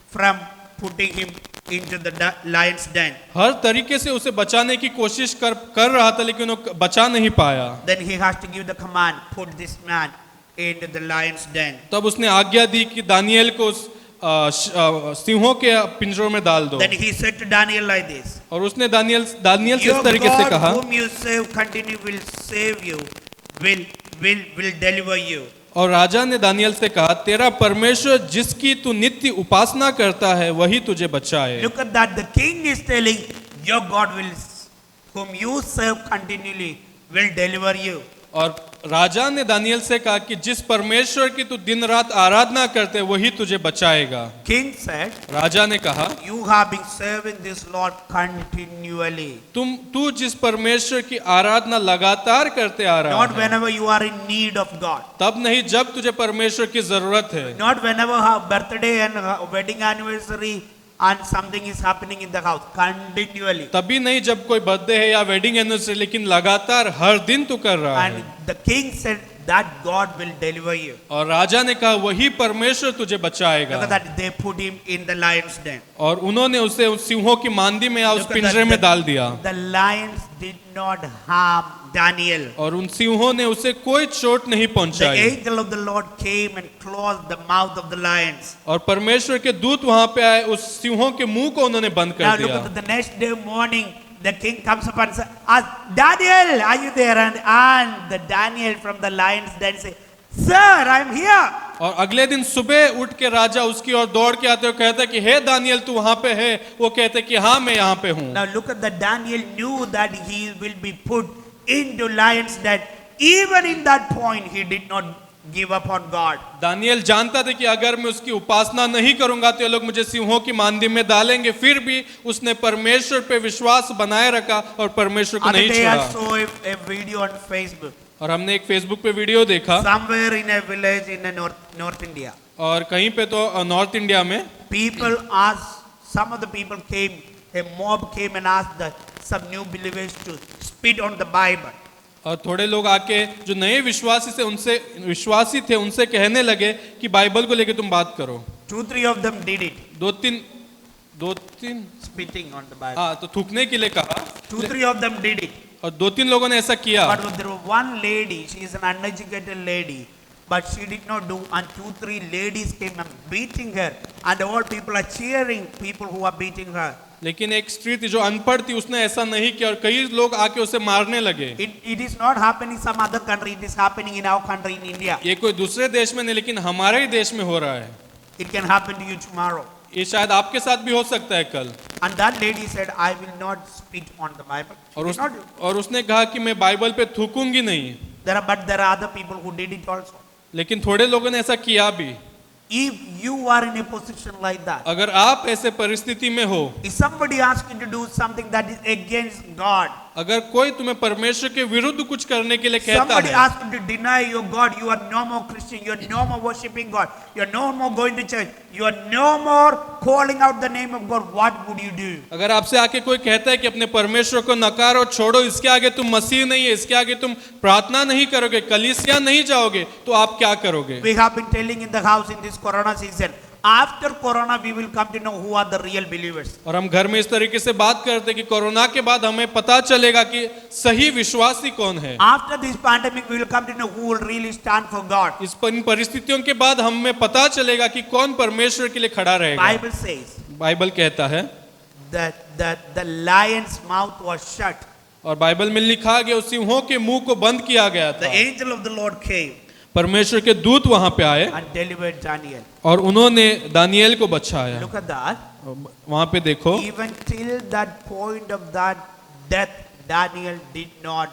from putting him into the lion's den. हर तरीके से उसे बचाने की कोशिश कर रहा था, लेकिन वो बचा नहीं पाया। Then he has to give the command, put this man into the lion's den. तब उसने आज्ञा दी कि दानियल को उस सिंहों के पिंजरों में डाल दो। Then he said to Daniel like this. और उसने दानियल से Your इस तरीके से God कहा, whom you save continue will save you, will deliver you. और राजा ने दानियल से कहा, तेरा परमेश्वर जिसकी तू नित्य उपासना करता है वही तुझे बचाए। Look at that, the king is telling, your God will, whom you serve continually, will deliver you. और राजा ने दानियल से कहा कि जिस परमेश्वर की तू दिन रात आराधना करते वही तुझे बचाएगा। King said, राजा ने कहा you have been serving this Lord continually. तू जिस परमेश्वर की आराधना लगातार करते आ रहा Not है, whenever you are in need of God. तब नहीं जब तुझे परमेश्वर की जरूरत है। Not whenever have birthday and wedding anniversary and something is happening in the house. Continually. तभी नहीं जब कोई बर्थडे है या वेडिंग एनिवर्सरी, लेकिन लगातार हर दिन तू कर रहा And है। the king said that God will deliver you. और राजा ने कहा वही परमेश्वर तुझे Look at बचाएगा। that, they put him in the lion's den. और उन्होंने उसे उस सिंहों की मांदी में या उस Look at पिंजरे that, में डाल दिया। The lions did not harm Daniel. और उन सिंहों ने उसे कोई चोट नहीं The पहुंचाई। angel of the Lord came and closed the mouth of the lions. और परमेश्वर के दूत वहां पे आए, उस सिंहों के मुंह को उन्होंने बंद Now कर look दिया। at the next day morning, the king comes up and says, Daniel, are you there? And the Daniel from the lion's den says, Sir, I am here. और अगले दिन सुबह उठ के राजा उसकी ओर दौड़ के आते हुए कहता कि हे दानियल तू वहां पे है? वो कहते कि हाँ मैं यहाँ पे हूँ। Now look at the Daniel knew that he will be put into lion's den. Even in that point, he did not give up on God. Daniel जानता था कि अगर मैं उसकी उपासना नहीं करूंगा तो ये लोग मुझे सिंहों की मांदी में डालेंगे, फिर भी उसने परमेश्वर पे विश्वास बनाए रखा और परमेश्वर को Other नहीं day I छोड़ा। saw a video on Facebook. और हमने एक फेसबुक पे वीडियो देखा, Somewhere in a village in a North India. और कहीं पे तो नॉर्थ इंडिया में People asked, some of the people came, a mob came and asked some new believers to spit on the Bible. और थोड़े लोग आके जो नए विश्वासी थे उनसे कहने लगे कि बाइबल को लेके तुम बात करो। 2-3 of them did it, दो तीन spitting on the Bible. हाँ, तो थूकने के लिए कहा 2-3 of them did it. और 2-3 लोगों ने ऐसा किया। But there was one lady, she is an uneducated lady, but she did not do, and 2-3 ladies came and beating her, and all people are cheering people who are beating her. लेकिन एक स्त्री थी जो अनपढ़ थी, उसने ऐसा नहीं किया और कई लोग आके उसे मारने लगे। It is not happening in some other country, it is happening in our country in India. ये कोई दूसरे देश में नहीं, लेकिन हमारे ही देश में हो रहा है। It can happen to you tomorrow. ये शायद आपके साथ भी हो सकता है कल। And that lady said, I will not spit on the Bible. और उसने कहा कि मैं बाइबल पे थूकूंगी नहीं। But there are other people who did it also. लेकिन थोड़े लोगों ने ऐसा किया भी। If you are in a position like that, अगर आप ऐसे परिस्थिति में हो, if somebody asks you to do something that is against God, अगर कोई तुम्हें परमेश्वर के विरुद्ध कुछ करने के लिए कहता somebody है, asks you to deny your God, you are no more Christian, you are no more worshiping God, you are no more going to church, you are no more calling out the name of God, what would you do? अगर आपसे आके कोई कहता है कि अपने परमेश्वर को नकारो, छोड़ो, इसके आगे तुम मसीह नहीं है, इसके आगे तुम प्रार्थना नहीं करोगे, कलीसिया नहीं जाओगे, तो आप क्या करोगे? We have been telling in the house in this Corona season, after Corona we will come to know who are the real believers. और हम घर में इस तरीके से बात करते हैं कि कोरोना के बाद हमें पता चलेगा कि सही विश्वासी कौन है। After this pandemic we will come to know who will really stand for God. इस परिस्थितियों के बाद हमें पता चलेगा कि कौन परमेश्वर के लिए खड़ा रहेगा। Bible says बाइबल कहता है that the lion's mouth was shut. और बाइबल में लिखा गया उस सिंहों के मुंह को बंद किया गया The था। angel of the Lord came परमेश्वर के दूत वहां पे आए and delivered Daniel. और उन्होंने दानियल को बचाया। Look at that. वहां पे देखो, Even till that point of that death, Daniel did not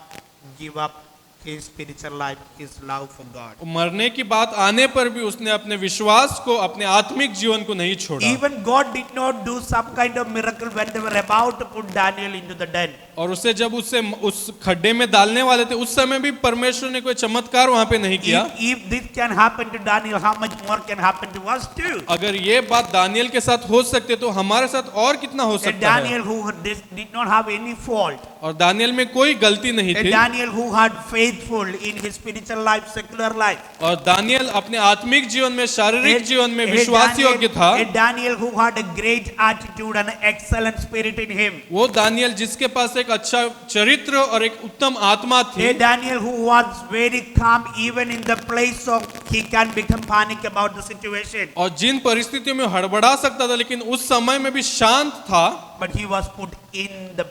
give up his spiritual life, his love for God. मरने की बात आने पर भी उसने अपने विश्वास को, अपने आत्मिक जीवन को नहीं छोड़ा। Even God did not do some kind of miracle when they were about to put Daniel into the den. और उसे जब उस खड्डे में डालने वाले थे उस समय भी परमेश्वर ने कोई चमत्कार वहां पे नहीं किया। If this can happen to Daniel, how much more can happen to us too? अगर ये बात दानियल के साथ हो सकते तो हमारे साथ और कितना हो A सकता है। Daniel who did not have any fault. और दानियल में कोई गलती नहीं A थी। Daniel who had faithful in his spiritual life, secular life. और दानियल अपने आत्मिक जीवन में, शारीरिक जीवन में विश्वास योग्य था। A Daniel who had a great attitude and excellent spirit in him. वो दानियल जिसके पास एक अच्छा चरित्र और एक उत्तम आत्मा थी। A Daniel who was very calm even in the place of he can become panic about the situation. और जिन परिस्थितियों में हड़बड़ा सकता था लेकिन उस समय में भी शांत था। But he was put in the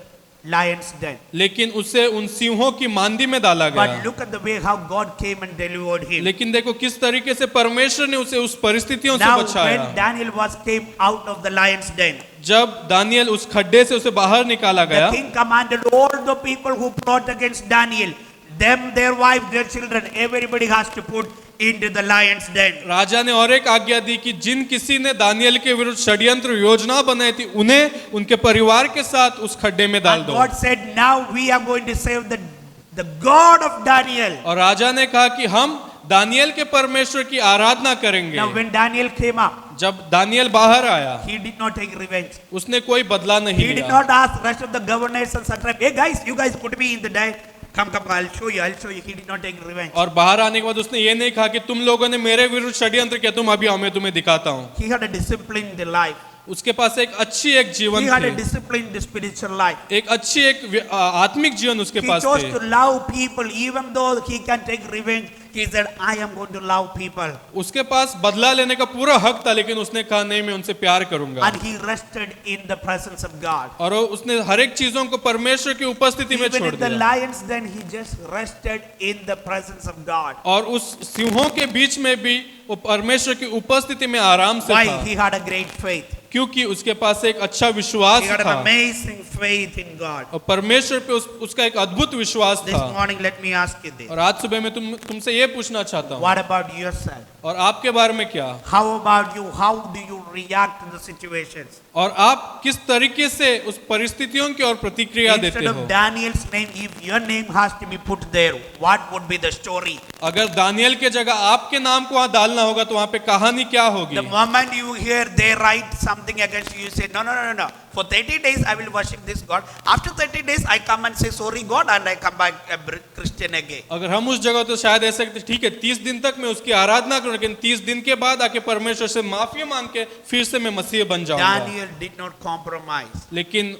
lion's den. लेकिन उसे उन सिंहों की मांदी में डाला But गया। look at the way how God came and delivered him. लेकिन देखो किस तरीके से परमेश्वर ने उसे उस परिस्थितियों से Now बचाया। when Daniel came out of the lion's den, जब दानियल उस खड्डे से उसे बाहर निकाला the गया, king commanded all the people who plot against Daniel, them, their wife, their children, everybody has to put into the lion's den. राजा ने और एक आज्ञा दी कि जिन किसी ने दानियल के विरुद्ध षड्यंत्र योजना बनाई थी उन्हें उनके परिवार के साथ उस खड्डे में डाल And दो। God said, now we are going to save the God of Daniel. और राजा ने कहा कि हम दानियल के परमेश्वर की आराधना करेंगे। Now when Daniel came up, जब दानियल बाहर आया he did not take revenge. उसने कोई बदला नहीं He did लिया। not ask rest of the governors and satraps, hey guys, you guys put me in the den. Come, I'll show you. He did not take revenge. और बाहर आने के बाद उसने ये नहीं कहा कि तुम लोगों ने मेरे विरुद्ध षड्यंत्र किया, तुम अभी आओ मैं तुम्हें दिखाता हूँ। He had a discipline in the life. उसके पास एक अच्छी एक जीवन He had a थी, discipline in the spiritual life. एक अच्छी एक आत्मिक जीवन उसके He पास chose थे। to love people even though he can take revenge. He said, I am going to love people. उसके पास बदला लेने का पूरा हक था, लेकिन उसने कहा नहीं मैं उनसे प्यार करूंगा। And he rested in the presence of God. और उसने हर एक चीजों को परमेश्वर की उपस्थिति में Even छोड़ in the दिया। lions, then he just rested in the presence of God. और उस सिंहों के बीच में भी वो परमेश्वर की उपस्थिति में आराम से Why? था, He had a great faith. क्योंकि उसके पास एक अच्छा विश्वास He had an था amazing faith in God. और परमेश्वर पे उसका एक अद्भुत विश्वास This था। morning, let me ask you this. और आज सुबह मैं तुमसे ये पूछना चाहता हूँ, What about yourself? और आपके बारे में क्या, How about you? How do you react to the situations? और आप किस तरीके से उस परिस्थितियों की और प्रतिक्रिया Instead देते हो। of Daniel's name, if your name has to be put there, what would be the story? अगर दानियल के जगह आपके नाम को वहां डालना होगा तो वहां पे कहानी क्या होगी। The moment you hear they write something against you, you say, no. For 30 days I will worship this God. After 30 days I come and say sorry God and I come back a Christian again. अगर हम उस जगह तो शायद ऐसे कहते ठीक है 30 दिन तक मैं उसकी आराधना करूं, लेकिन 30 दिन के बाद आके परमेश्वर से माफी मांग के फिर से मैं मसीह बन जाऊंगा। Daniel did not compromise. लेकिन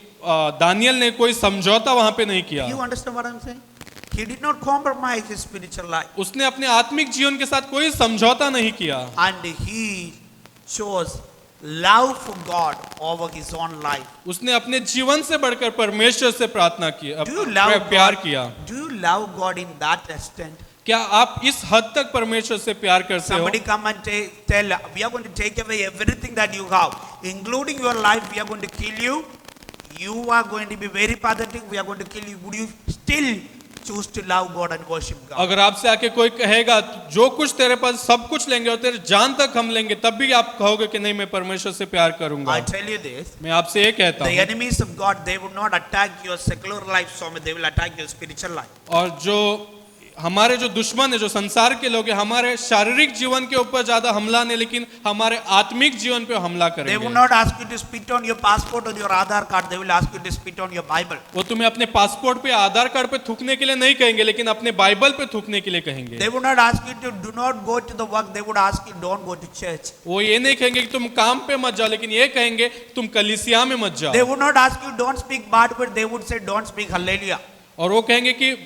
दानियल ने कोई समझौता वहां पे नहीं किया। You understand what I'm saying? He did not compromise his spiritual life. उसने अपने आत्मिक जीवन के साथ कोई समझौता नहीं किया And he chose love for God over his own life. उसने अपने जीवन से बढ़कर परमेश्वर से प्रार्थना की, Do you love प्यार God? किया। Do you love God in that extent? क्या आप इस हद तक परमेश्वर से प्यार करते हो? Somebody come and tell, we are going to take away everything that you have, including your life. We are going to kill you. You are going to be very pathetic. We are going to kill you. Would you still choose to love God and worship God? अगर आपसे आके कोई कहेगा जो कुछ तेरे पास सब कुछ लेंगे और तेरे जान तक हम लेंगे, तब भी आप कहोगे कि नहीं मैं परमेश्वर से प्यार करूंगा। I tell you this. मैं आपसे ये कहता The हूँ, enemies of God, they would not attack your secular life so much. They will attack your spiritual life. और जो हमारे जो दुश्मन है, जो संसार के लोग हैं, हमारे शारीरिक जीवन के ऊपर ज्यादा हमला नहीं, लेकिन हमारे आत्मिक जीवन पे हमला They will करेंगे। not ask you to spit on your passport or your Aadhaar card. They will ask you to spit on your Bible. वो तुम्हें अपने पासपोर्ट पे, आधार कार्ड पे थूकने के लिए नहीं कहेंगे, लेकिन अपने बाइबल पे थूकने के लिए कहेंगे। They would not ask you to do not go to the work. They would ask you don't go to church. वो ये नहीं कहेंगे कि तुम काम पे मत जाओ, लेकिन ये कहेंगे तुम कलीसिया में मत They जाओ। would not ask you don't speak bad word. They would say don't speak hallelujah. और वो कहेंगे कि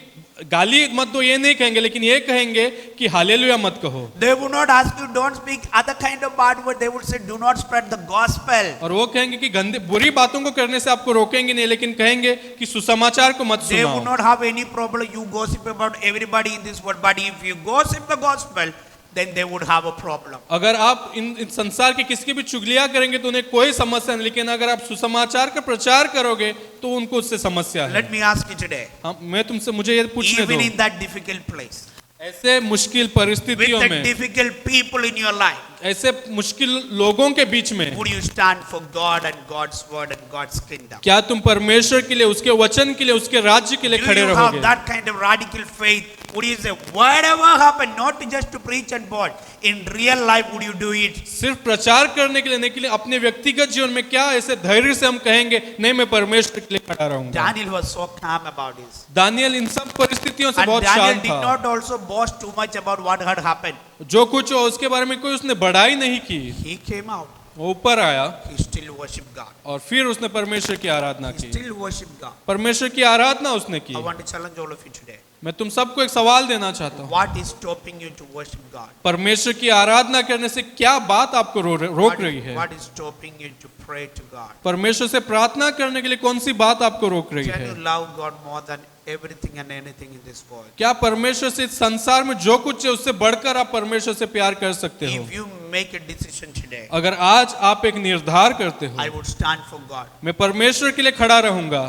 गाली मत दो, ये नहीं कहेंगे, लेकिन ये कहेंगे कि हालेलुया मत कहो। They would not ask you don't speak other kind of bad word. They would say do not spread the gospel. और वो कहेंगे कि गंदे बुरी बातों को करने से आपको रोकेंगे नहीं, लेकिन कहेंगे कि सुसमाचार को मत They would सुनाओ। not have any problem. You gossip about everybody in this world. But if you gossip the gospel, then they would have a problem. अगर आप इन संसार के किसी की भी चुगलियां करेंगे तो उन्हें कोई समस्या नहीं, लेकिन अगर आप सुसमाचार का प्रचार करोगे तो उनको उससे समस्या है। Let me ask you today. मैं तुमसे मुझे ये पूछने Even दो, in that difficult place, ऐसे मुश्किल with परिस्थितियों the में, difficult people in your life, ऐसे मुश्किल लोगों के बीच में, would you stand for God and God's word and God's kingdom? क्या तुम परमेश्वर के लिए, उसके वचन के लिए, उसके राज्य के लिए Do खड़े you have रहोगे? that kind of radical faith? Would you say whatever happened, not just to preach and board, in real life would you do it? सिर्फ प्रचार करने के लिए नहीं, के लिए अपने व्यक्तिगत जीवन में क्या ऐसे धैर्य से हम कहेंगे नहीं मैं परमेश्वर के लिए खड़ा रहूंगा। Daniel was so calm about this. Daniel इन सब परिस्थितियों से And बहुत Daniel शांत did था। not also boast too much about what had happened. जो कुछ हो उसके बारे में कोई उसने बड़ाई नहीं की, He came out. वो ऊपर आया He still worshipped God. और फिर उसने परमेश्वर की आराधना He की। still worshipped God. परमेश्वर की आराधना उसने की। I want to challenge all of you today. मैं तुम सबको एक सवाल देना चाहता हूँ, What is stopping you to worship God? परमेश्वर की आराधना करने से क्या बात आपको रोक रही है? What is stopping you to pray to God? परमेश्वर से प्रार्थना करने के लिए कौन सी बात आपको रोक रही Can है? you love God more than everything and anything in this world? क्या परमेश्वर से इस संसार में जो कुछ है उससे बढ़कर आप परमेश्वर से प्यार कर सकते हो? If you make a decision today, अगर आज आप एक निर्धार करते I हो, would stand for God. मैं परमेश्वर के लिए खड़ा रहूंगा,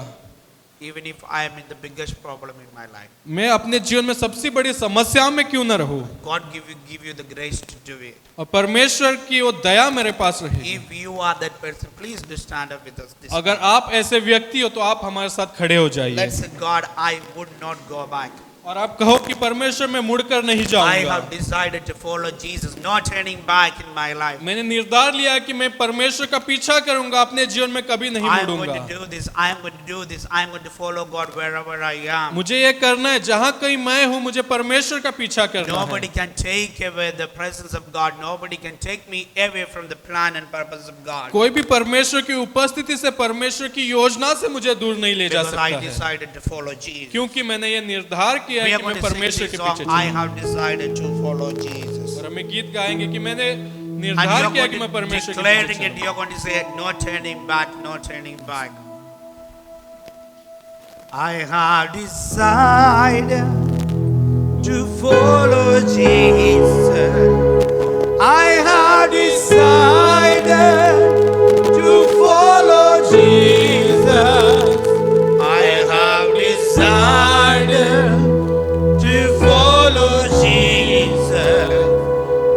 even if I am in the biggest problem in my life. मैं अपने जीवन में सबसे बड़ी समस्याओं में क्यों न रहूं, God give you the grace to do it. और परमेश्वर की वो दया मेरे पास रहे। If you are that person, please do stand up with us this अगर आप ऐसे व्यक्ति हो तो आप हमारे साथ खड़े हो जाइए Let's say, God, I would not go back. और आप कहो कि परमेश्वर मैं मुड़कर नहीं I जाऊंगा। have decided to follow Jesus, not turning back in my life. मैंने निर्धार लिया कि मैं परमेश्वर का पीछा करूंगा, अपने जीवन में कभी नहीं I am going मुड़ूंगा। to do this. I am going to do this. I am going to follow God wherever I am. मुझे ये करना है, जहाँ कहीं मैं हूँ मुझे परमेश्वर का पीछा करना Nobody है। can take away the presence of God. Nobody can take me away from the plan and purpose of God. कोई भी परमेश्वर की उपस्थिति से, परमेश्वर की योजना से मुझे दूर नहीं ले जा Because सकता I है, decided to follow Jesus. क्योंकि मैंने ये निर्धार किया We है are कि going मैं to sing परमेश्वर this के song. पीछे I चलूंगा। have decided to follow Jesus. और हमें गीत गाएंगे कि मैंने And निर्धार you're किया going कि मैं to परमेश्वर के declaring पीछे it. You're going to say, no turning back, no turning back. I have decided to follow Jesus. I have decided to follow Jesus. I have decided to follow Jesus.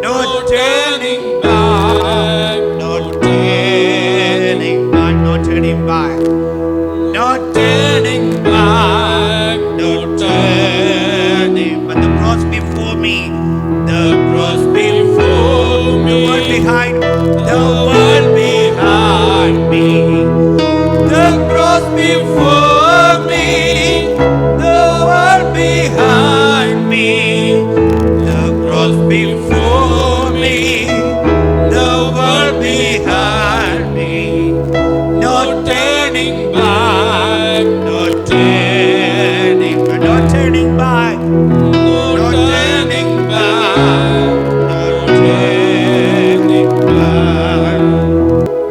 No turning back, no turning back, no turning back, no turning back, no turning. But the cross before me, the cross before me, the world behind, the world behind me, the cross before me, the world behind me, the cross before me, the world behind me. No turning back, no turning back, no turning back, no turning back,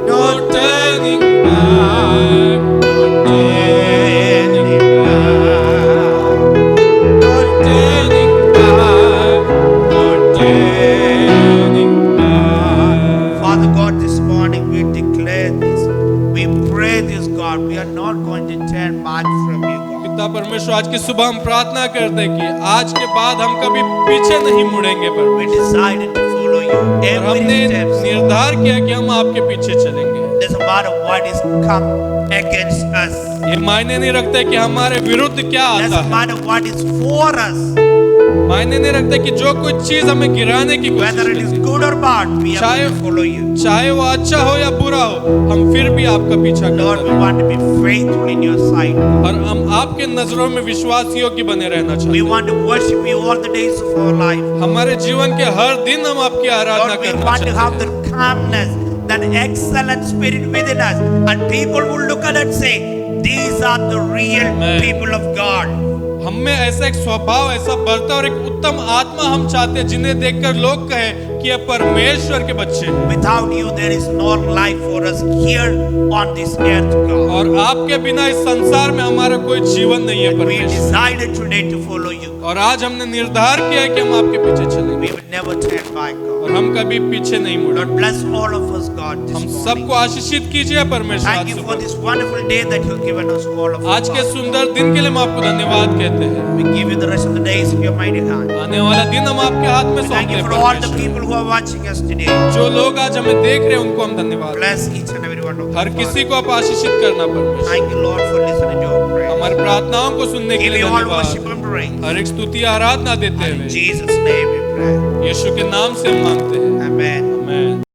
no turning back, no turning back, no turning back, no turning back, no turning back. Father God, this morning we declare this. We pray this, God. We are not going to turn back from you, God. पिता परमेश्वर, आज की सुबह हम प्रार्थना करते हैं कि आज के बाद हम कभी पीछे नहीं मुड़ेंगे We परमेश्वर। decided to follow you. और Every हमने step. निर्धार किया कि हम आपके पीछे चलेंगे। Doesn't matter what is come against us. ये मायने नहीं रखता कि हमारे विरुद्ध क्या आता Doesn't है, matter what is for us. मायने नहीं रखता कि जो कोई चीज हमें गिराने की Whether it कोशिश is करती है, good or bad, we are going to follow you. चाहे वो अच्छा हो या बुरा हो, हम फिर भी आपका पीछा Lord, करते we want to be faithful in your sight. हैं और हम आपके नजरों में विश्वास योग्य बने रहना चाहते We हैं। want to worship you all the days of our life. हमारे जीवन के हर दिन हम आपकी आराधना Lord, we करना want to चाहते have हैं। that calmness, that excellent spirit within us. And people will look at it and say, these are the real Amen. people of God. हम में ऐसा एक स्वभाव, ऐसा बर्ताव और एक उत्तम आत्मा हम चाहते हैं जिन्हें देखकर लोग कहें कि ये परमेश्वर के बच्चे हैं। Without you, there is no life for us here on this earth, God. और आपके बिना इस संसार में हमारा कोई जीवन नहीं है We परमेश्वर। decided today to follow you. और आज हमने निर्धार किया है कि हम आपके पीछे चलेंगे We will never turn back, God. और हम कभी पीछे नहीं मुड़ेंगे। Lord, bless all of us, God, this हम morning. सबको आशीषित कीजिए परमेश्वर। Thank आज you सुबह। for this wonderful day that you've given us, all of us. आज के God. सुंदर दिन के लिए हम आपको धन्यवाद कहते हैं। We give you the rest of the days in your mighty hand. आने वाला दिन हम आपके हाथ में Thank सौंपते you हैं for all the परमेश्वर। people who are watching us today. जो लोग आज हमें देख रहे हैं उनको हम धन्यवाद दें। Bless each and every one of her them. किसी को आप आशीषित करना परमेश्वर। Thank you, Lord, for listening to our prayer. हमारी प्रार्थनाओं को सुनने के Give लिए you all धन्यवाद। worship and praise. हर एक स्तुति आराधना देते In हुए Jesus' name we pray. यीशु के नाम से हम मांगते हैं। Amen. आमीन।